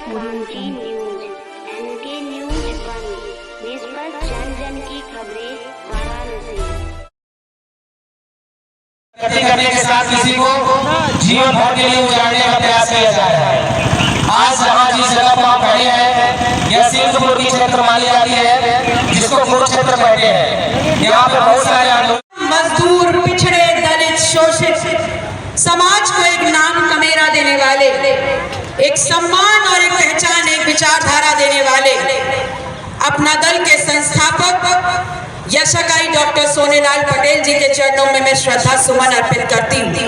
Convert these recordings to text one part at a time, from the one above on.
उनकी news N K news 1 निष्पक्ष जन जन की खबरें वाराणसी। करने के साथ किसी को जीवन भर के लिए उजाड़ने का प्रयास किया जा रहा है। आज जहाँ जिस जगह पर हम खड़े हैं यह सिंहपुर की क्षेत्र मानी जाती है, जिसको कुरुक्षेत्र कहते हैं। यहाँ पे बहुत सारे मजदूर, पिछड़े, दलित, शोषित समाज को एक नाम कमेरा देने वाले, एक सम्मान और एक पहचान, एक विचारधारा देने वाले अपना दल के संस्थापक यशगाई डॉक्टर सोनेलाल पटेल जी के चरणों में मैं श्रद्धा सुमन अर्पित करती हूँ।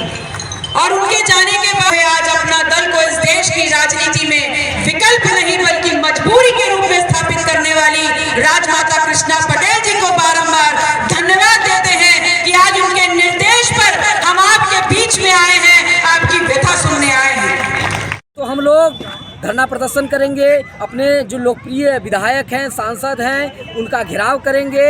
और उनके जाने के बाद आज अपना दल को इस देश की राजनीति में विकल्प नहीं बल्कि मजबूरी के रूप में स्थापित करने वाली राजमाता कृष्णा पटेल जी को बारंबार धन्यवाद देते हैं कि आज उनके निर्देश पर हम आपके बीच में आए हैं, आपकी व्यथा सुनने आए हैं। तो हम लोग धरना प्रदर्शन करेंगे, अपने जो लोकप्रिय विधायक हैं, सांसद हैं, उनका घेराव करेंगे,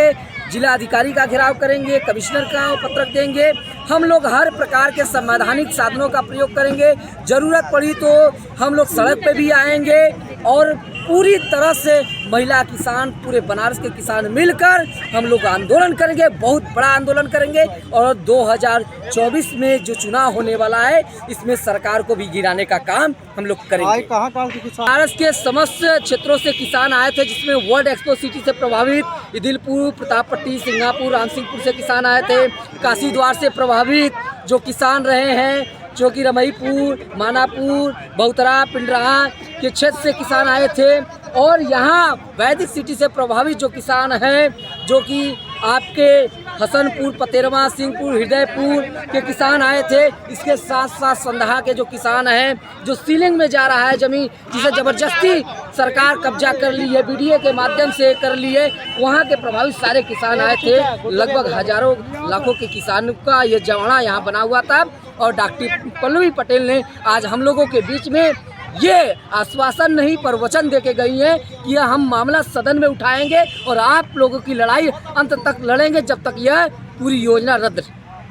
जिला अधिकारी का घेराव करेंगे, कमिश्नर का पत्रक देंगे। हम लोग हर प्रकार के संवैधानिक साधनों का प्रयोग करेंगे। ज़रूरत पड़ी तो हम लोग सड़क पे भी आएंगे और पूरी तरह से महिला किसान, पूरे बनारस के किसान मिलकर हम लोग आंदोलन करेंगे, बहुत बड़ा आंदोलन करेंगे। और 2024 में जो चुनाव होने वाला है इसमें सरकार को भी गिराने का काम हम लोग करेंगे। कहाँ के किसान? बनारस के समस्त क्षेत्रों से किसान आए थे, जिसमें वर्ल्ड एक्सपो सिटी से प्रभावित इदिलपुर, प्रतापपट्टी, सिंगापुर, रामसिंहपुर से किसान आए थे। काशी द्वार से प्रभावित जो किसान रहे हैं, जो कि रमईपुर, मानापुर, बहुतरा, पिंडरा के क्षेत्र से किसान आए थे। और यहाँ वैदिक सिटी से प्रभावित जो किसान हैं, जो कि आपके हसनपुर, पतेरवा, सिंहपुर, हृदयपुर के किसान आए थे। इसके साथ साथ संदहा के जो किसान हैं, जो सीलिंग में जा रहा है जमीन, जिसे ज़बरदस्ती सरकार कब्जा कर ली है, बीडीए के माध्यम से कर ली है, वहाँ के प्रभावित सारे किसान आए थे। लगभग हजारों लाखों के किसानों का ये जमाना यहाँ बना हुआ था। और डॉक्टर पल्लवी पटेल ने आज हम लोगों के बीच में ये आश्वासन नहीं पर वचन देके गई हैं कि हम मामला सदन में उठाएंगे और आप लोगों की लड़ाई अंत तक लड़ेंगे जब तक यह पूरी योजना रद्द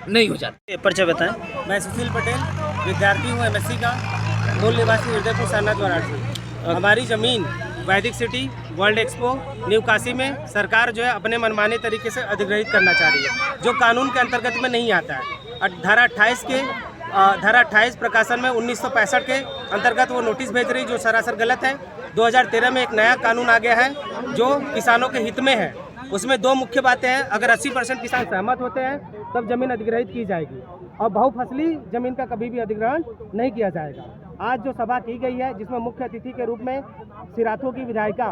नहीं हो जाती। परिचय बताएं। मैं सुशील पटेल, विद्यार्थी हूँ एमएससी का, मूल निवासी हृदयपुर सारनाथ वाराणसी। हमारी ज़मीन वैदिक city, world expo, new Kashi में सरकार जो है अपने मनमाने तरीके से अधिग्रहित करना चाह रही है, जो कानून के अंतर्गत में नहीं आता है। धारा 28 प्रकाशन में 1965 के अंतर्गत वो नोटिस भेज रही, जो सरासर गलत है। 2013 में एक नया कानून आ गया है जो किसानों के हित में है। उसमें दो मुख्य बातें हैं। अगर 80% किसान सहमत होते हैं तब जमीन अधिग्रहित की जाएगी और बहुफसली जमीन का कभी भी अधिग्रहण नहीं किया जाएगा। आज जो सभा की गई है, जिसमें मुख्य अतिथि के रूप में सिराथू की विधायिका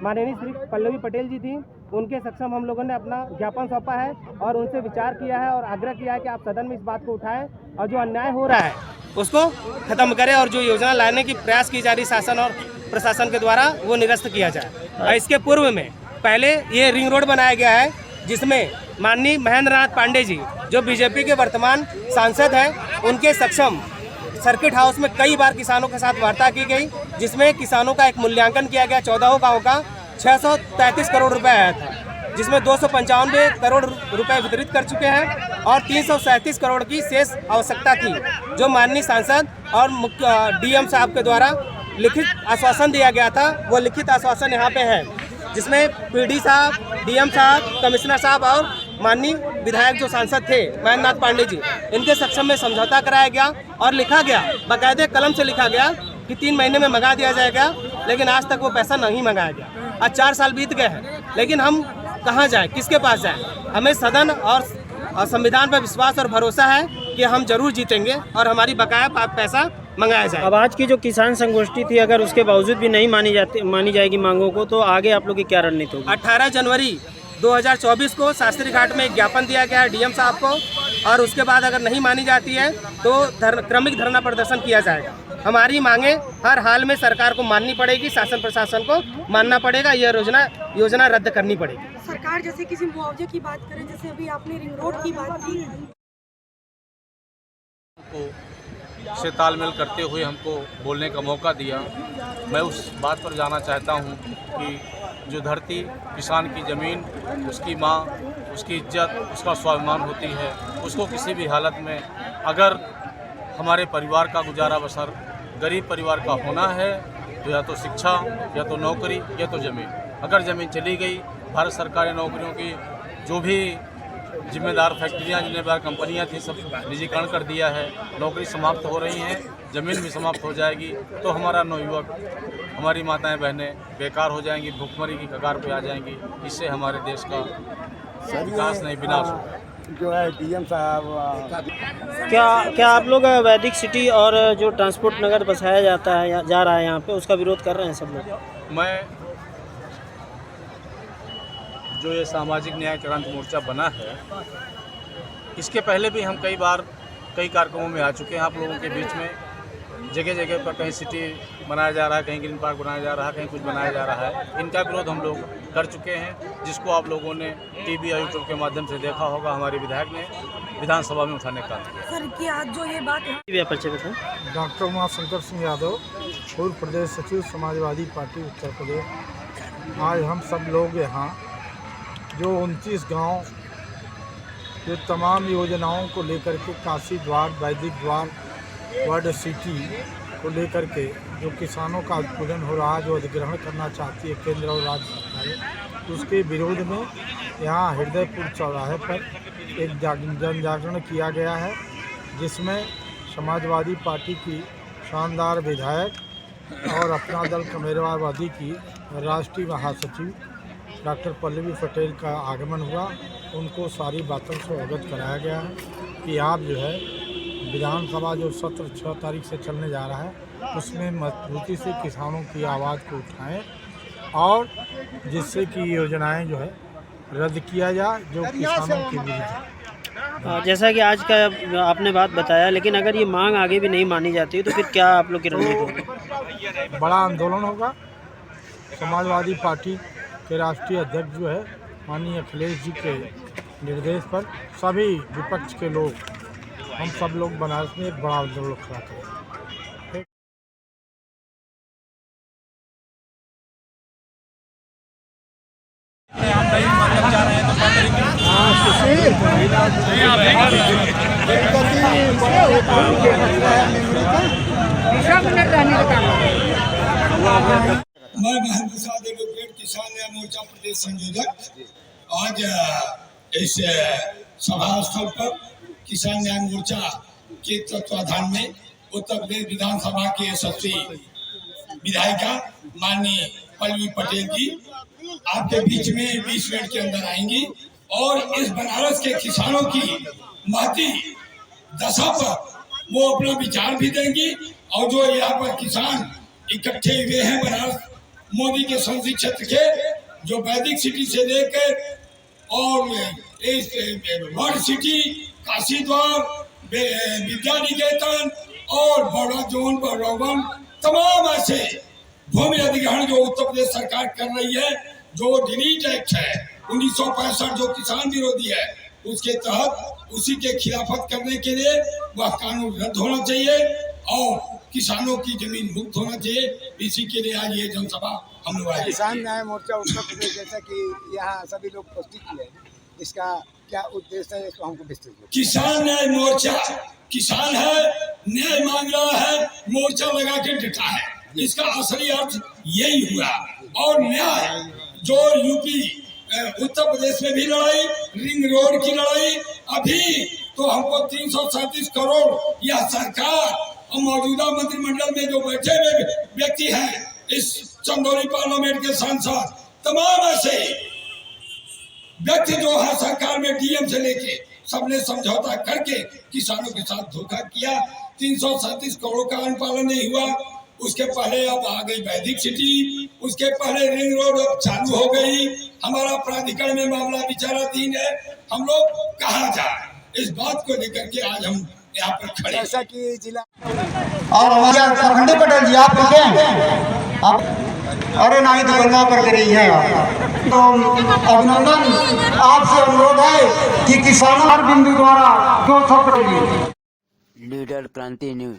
माननीय श्री पल्लवी पटेल जी थी, उनके सक्षम हम लोगों ने अपना ज्ञापन सौंपा है और उनसे विचार किया है और आग्रह किया है कि आप सदन में इस बात को उठाएं और जो अन्याय हो रहा है उसको खत्म करें और जो योजना लाने की प्रयास की जा रही शासन और प्रशासन के द्वारा वो निरस्त किया जाए। और इसके पूर्व में पहले ये रिंग रोड बनाया गया है, जिसमें माननीय महेंद्र नाथ पांडे जी, जो बीजेपी के वर्तमान सांसद हैं, उनके सक्षम सर्किट हाउस में कई बार किसानों के साथ वार्ता की गई, जिसमें किसानों का एक मूल्यांकन किया गया। 14 गाँव का 633 करोड़ रुपए आया था, जिसमें 295 करोड़ रुपए वितरित कर चुके हैं और 337 करोड़ की शेष आवश्यकता थी, जो माननीय सांसद और मुख्य डीएम साहब के द्वारा लिखित आश्वासन दिया गया था। वो लिखित आश्वासन यहाँ पे है, जिसमें पीडी साहब, डीएम साहब, कमिश्नर साहब और माननीय विधायक जो सांसद थे महेंद्र नाथ पांडे जी, इनके सक्षम में समझौता कराया गया और लिखा गया, बाकायदे कलम से लिखा गया कि 3 महीने में मंगा दिया जाएगा। लेकिन आज तक वो पैसा नहीं मंगाया गया। आज 4 साल बीत गए हैं, लेकिन हम कहाँ जाएं, किसके पास जाएं? हमें सदन और संविधान पर विश्वास और भरोसा है कि हम जरूर जीतेंगे और हमारी बकाया पैसा मंगाया जाए। अब आज की जो किसान संगोष्ठी थी, अगर उसके बावजूद भी नहीं मानी जाएगी मांगों को, तो आगे आप लोग की क्या रणनीति होगी? 18 जनवरी 2024 को शास्त्री घाट में एक ज्ञापन दिया गया है डीएम साहब को, और उसके बाद अगर नहीं मानी जाती है तो क्रमिक धरना प्रदर्शन किया जाएगा। हमारी मांगे हर हाल में सरकार को माननी पड़ेगी, शासन प्रशासन को मानना पड़ेगा, यह योजना रद्द करनी पड़ेगी। सरकार जैसे किसी मुआवजे की बात करें, जैसे अभी आपने रिंग रोड की बात की, से तालमेल करते हुए हमको बोलने का मौका दिया। मैं उस बात पर जाना चाहता हूं कि जो धरती, किसान की ज़मीन, उसकी माँ, उसकी इज्जत, उसका स्वाभिमान होती है, उसको किसी भी हालत में अगर हमारे परिवार का गुजारा बसर, गरीब परिवार का होना है, तो या तो शिक्षा, या तो नौकरी, या तो ज़मीन। अगर ज़मीन चली गई, भारत सरकार ने नौकरियों की जो भी जिम्मेदार फैक्ट्रियाँ, जिम्मेदार कंपनियाँ थी, सब निजीकरण कर दिया है। नौकरी समाप्त हो रही हैं, ज़मीन भी समाप्त हो जाएगी, तो हमारा नवयुवक, हमारी माताएं बहनें बेकार हो जाएंगी, भुखमरी की कगार पे आ जाएंगी। इससे हमारे देश का विकास नहीं, विनाश होगा। जो है डीएम साहब क्या आप लोग वैदिक सिटी और जो ट्रांसपोर्ट नगर बसाया जाता है जा रहा है यहाँ पे, उसका विरोध कर रहे हैं सब लोग? मैं जो ये सामाजिक न्याय क्रांति मोर्चा बना है, इसके पहले भी हम कई बार कई कार्यक्रमों में आ चुके हैं आप लोगों के बीच में। जगह जगह पर कहीं सिटी बनाया जा रहा है, कहीं ग्रीन पार्क बनाया जा रहा है, कहीं कुछ बनाया जा रहा है। इनका विरोध हम लोग कर चुके हैं, जिसको आप लोगों ने टीवी और यूट्यूब के माध्यम से देखा होगा। हमारे विधायक ने विधानसभा में उठाने का सर कि आज जो ये बात परिचय बताएं। डॉक्टर उमाशंकर सिंह यादव, पूर्व प्रदेश सचिव समाजवादी पार्टी उत्तर प्रदेश। आज हम सब लोग यहाँ जो 29 गांव जो तमाम योजनाओं को लेकर के काशी द्वार, वैदिक द्वार, वर्ल्ड सिटी को लेकर के जो किसानों का उत्पीड़न हो रहा है, जो अधिग्रहण करना चाहती है केंद्र और राज्य सरकारें, उसके विरोध में यहाँ हृदयपुर चौराहे पर एक जन जागरण किया गया है, जिसमें समाजवादी पार्टी की शानदार विधायक और अपना दल कमेरवादी की राष्ट्रीय महासचिव डॉक्टर पल्लवी पटेल का आगमन हुआ। उनको सारी बातों से अवगत कराया गया है कि आप जो है विधानसभा जो सत्र 6 तारीख से चलने जा रहा है, उसमें मजबूती से किसानों की आवाज़ को उठाएं और जिससे कि योजनाएं जो है रद्द किया जाए जो किसानों के विरुद्ध है। जैसा कि आज का आपने बात बताया, लेकिन अगर ये मांग आगे भी नहीं मानी जाती तो फिर क्या आप लोग की रणनीति होगी? बड़ा आंदोलन होगा। समाजवादी पार्टी के राष्ट्रीय अध्यक्ष जो है माननीय अखिलेश जी के निर्देश पर सभी विपक्ष के लोग, हम सब लोग बनारस में एक बड़ा आंदोलन खड़ा करें। मैं महंत प्रसाद एडवोकेट, किसान न्याय मोर्चा प्रदेश संयोजक। आज इस सभा स्थल पर किसान न्याय मोर्चा के तत्वाधान में उत्तर प्रदेश विधानसभा के यशस्वी विधायिका माननीय पल्लवी पटेल जी आपके बीच में 20 मिनट के अंदर आएंगी और इस बनारस के किसानों की महती दशा पर वो अपना विचार भी देंगी। और जो यहाँ पर किसान इकट्ठे हुए हैं बनारस मोदी के संसदीय क्षेत्र के, जो वैदिक सिटी से लेकर और इस वर्ल्ड सिटी, काशी द्वार, विद्या निकेतन और बड़ा जोन, बड़ौवन, तमाम ऐसे भूमि अधिग्रहण जो उत्तर प्रदेश सरकार कर रही है, जो डिलीट एक्ट है 1965 जो किसान विरोधी है, उसके तहत उसी के खिलाफत करने के लिए वह कानून रद्द होना चाहिए और किसानों की जमीन मुक्त होना चाहिए। इसी के लिए आज ये जनसभा हम लोग आए। किसान न्याय मोर्चा उत्तर प्रदेश, जैसा कि यहाँ सभी लोग उपस्थित हुए, इसका क्या उद्देश्य है, इसको हमको विस्तृत। किसान न्याय मोर्चा किसान है, न्याय मांग रहा है, मोर्चा लगा के डटा है, इसका असली अर्थ यही हुआ। और न्याय जो यूपी उत्तर प्रदेश में भी लड़ाई, रिंग रोड की लड़ाई, अभी तो हमको 337 करोड़ यह सरकार और मौजूदा मंत्रिमंडल में जो बैठे हुए व्यक्ति हैं, इस चंदौली पार्लियामेंट के सांसद, तमाम ऐसे व्यक्ति जो है सरकार में डीएम से लेके सबने समझौता करके किसानों के साथ धोखा किया। 337 करोड़ का अनुपालन नहीं हुआ। उसके पहले अब आ गई वैदिक सिटी, उसके पहले रिंग रोड अब चालू हो गई। हमारा प्राधिकरण में मामला विचाराधीन है। हम लोग कहाँ जाए, इस बात को लेकर के आज हम यहाँ पर खड़े। जैसा कि जिला और हमारे प्रखंडी पटेल जी आप रुके आप, अरे नहीं तो गंगा कर रही है तो अभिनंदन। आपसे अनुरोध है कि किसानों हर बिंदु द्वारा जो सब लीडर क्रांति न्यूज।